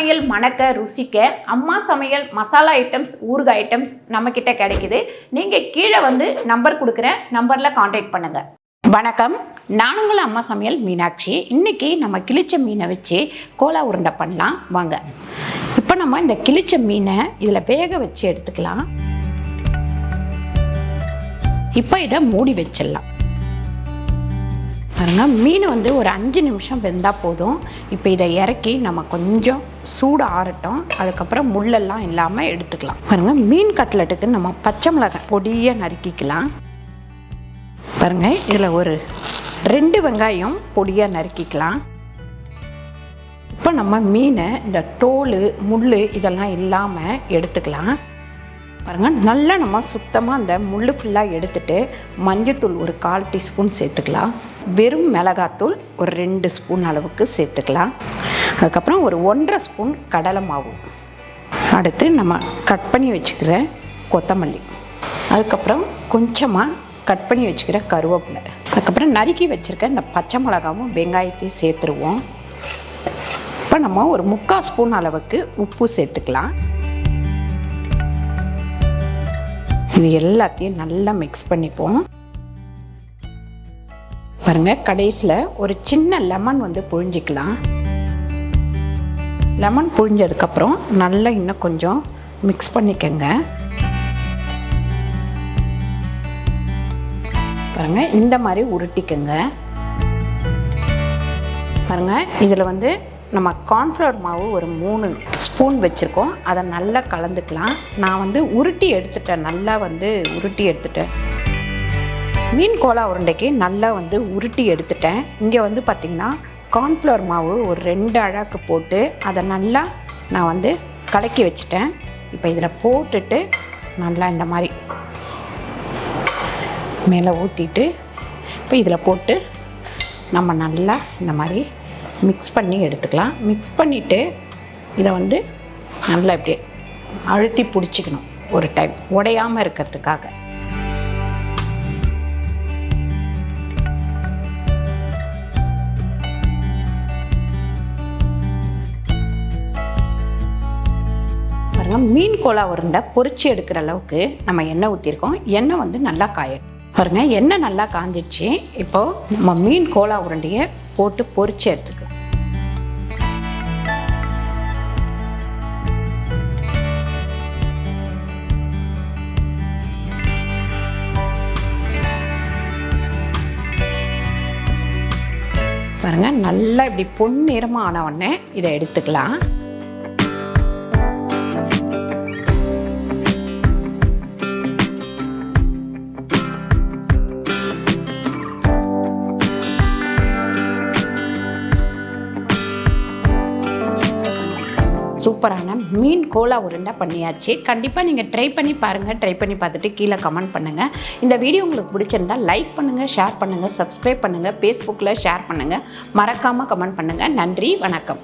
சமையல் மணக்க ருசிக்க அம்மா சமையல் மசாலா ஐட்டம்ஸ் ஊறுகாய் ஐட்டம்ஸ் நம்மக்கிட்ட கிடைக்குது. நீங்கள் கீழே வந்து நம்பர் கொடுக்குறேன், நம்பரில் காண்டாக்ட் பண்ணுங்கள். வணக்கம், நான் உங்கள் அம்மா சமையல் மீனாட்சி. இன்றைக்கி நம்ம கிழிச்ச மீனை வச்சு கோலா உருண்டை பண்ணலாம் வாங்க. இப்போ நம்ம இந்த கிழிச்ச மீனை இதில் வேக வச்சு எடுத்துக்கலாம். இப்போ இதை மூடி வச்சிடலாம். பாருங்க, மீன் வந்து ஒரு 5 நிமிஷம் வெந்தால் போதும். இப்போ இதை இறக்கி நம்ம கொஞ்சம் சூடு ஆறட்டும், அதுக்கப்புறம் முள்ளெல்லாம் இல்லாமல் எடுத்துக்கலாம். பாருங்கள், மீன் கட்லெட்டுக்கு நம்ம பச்சை மிளகாய் பொடியாக நறுக்கிக்கலாம். பாருங்கள், இதில் ஒரு 2 வெங்காயம் பொடியாக நறுக்கிக்கலாம். இப்போ நம்ம மீனை இந்த தோல் முள் இதெல்லாம் இல்லாமல் எடுத்துக்கலாம். பாருங்கள், நல்லா நம்ம சுத்தமாக அந்த முள் ஃபுல்லாக எடுத்துகிட்டு மஞ்சத்தூள் ஒரு 1/4 டீஸ்பூன் சேர்த்துக்கலாம். வெறும் மிளகாத்தூள் ஒரு 2 ஸ்பூன் அளவுக்கு சேர்த்துக்கலாம். அதுக்கப்புறம் ஒரு 1.5 ஸ்பூன் கடலை மாவு. அடுத்து நம்ம கட் பண்ணி வச்சுக்கிற கொத்தமல்லி, அதுக்கப்புறம் கொஞ்சமாக கட் பண்ணி வச்சுக்கிற கருவேப்பிலை, அதுக்கப்புறம் நறுக்கி வச்சுருக்க இந்த பச்சை மிளகாவும் வெங்காயத்தையும் சேர்த்துருவோம். இப்போ நம்ம ஒரு 3/4 ஸ்பூன் அளவுக்கு உப்பு சேர்த்துக்கலாம். இது எல்லாத்தையும் நல்லா மிக்ஸ் பண்ணிப்போம். பாருங்கள், கடைசியில் ஒரு சின்ன லெமன் வந்து புழிஞ்சிக்கலாம். லெமன் புழிஞ்சதுக்கப்புறம் நல்லா இன்னும் கொஞ்சம் மிக்ஸ் பண்ணிக்கோங்க. பாருங்கள், இந்த மாதிரி உருட்டிக்கோங்க. பாருங்கள், இதில் வந்து நம்ம கார்ன்ஃப்ளவர் மாவு ஒரு 3 ஸ்பூன் வச்சுருக்கோம். அதை நல்லா கலந்துக்கலாம். நான் வந்து உருட்டி எடுத்துட்டேன், நல்லா வந்து உருட்டி எடுத்துட்டேன். மீன் கோலா உருண்டைக்கு நல்லா வந்து உருட்டி எடுத்துட்டேன். இங்கே வந்து பார்த்திங்கன்னா கார்ன்ஃப்ளவர் மாவு ஒரு 2 அழாக்கு போட்டு அதை நல்லா நான் வந்து கலக்கி வச்சுட்டேன். இப்போ இதில் போட்டுட்டு நல்லா இந்த மாதிரி மேலே ஊற்றிட்டு இப்போ இதில் போட்டு நம்ம நல்லா இந்த மாதிரி மிக்ஸ் பண்ணி எடுத்துக்கலாம். மிக்ஸ் பண்ணிவிட்டு இதை வந்து நல்லா இப்படியே அழுத்தி பிடிச்சிக்கணும் ஒரு டைம், உடையாமல் இருக்கிறதுக்காக. பாருங்கள், மீன் கோலா உருண்டை பொரிச்சு எடுக்கிற அளவுக்கு நம்ம எண்ணெய் ஊற்றிருக்கோம். எண்ணெய் வந்து நல்லா காயட்டும். பாருங்கள், எண்ணெய் நல்லா காஞ்சிடுச்சு. இப்போது நம்ம மீன் கோலா உருண்டையை போட்டு பொரிச்சு எடுத்துக்கலாம். பாருங்கள், நல்லா இப்படி பொன்னிறமாக ஆன உடனே இதை எடுத்துக்கலாம். சூப்பரான மீன் கோலா உருண்டை பண்ணியாச்சு. கண்டிப்பாக நீங்கள் ட்ரை பண்ணி பாருங்கள். ட்ரை பண்ணி பார்த்துட்டு கீழே கமெண்ட் பண்ணுங்கள். இந்த வீடியோ உங்களுக்கு பிடிச்சிருந்தால் லைக் பண்ணுங்கள், ஷேர் பண்ணுங்கள், சப்ஸ்கிரைப் பண்ணுங்கள், ஃபேஸ்புக்கில் ஷேர் பண்ணுங்கள், மறக்காமல் கமெண்ட் பண்ணுங்கள். நன்றி, வணக்கம்.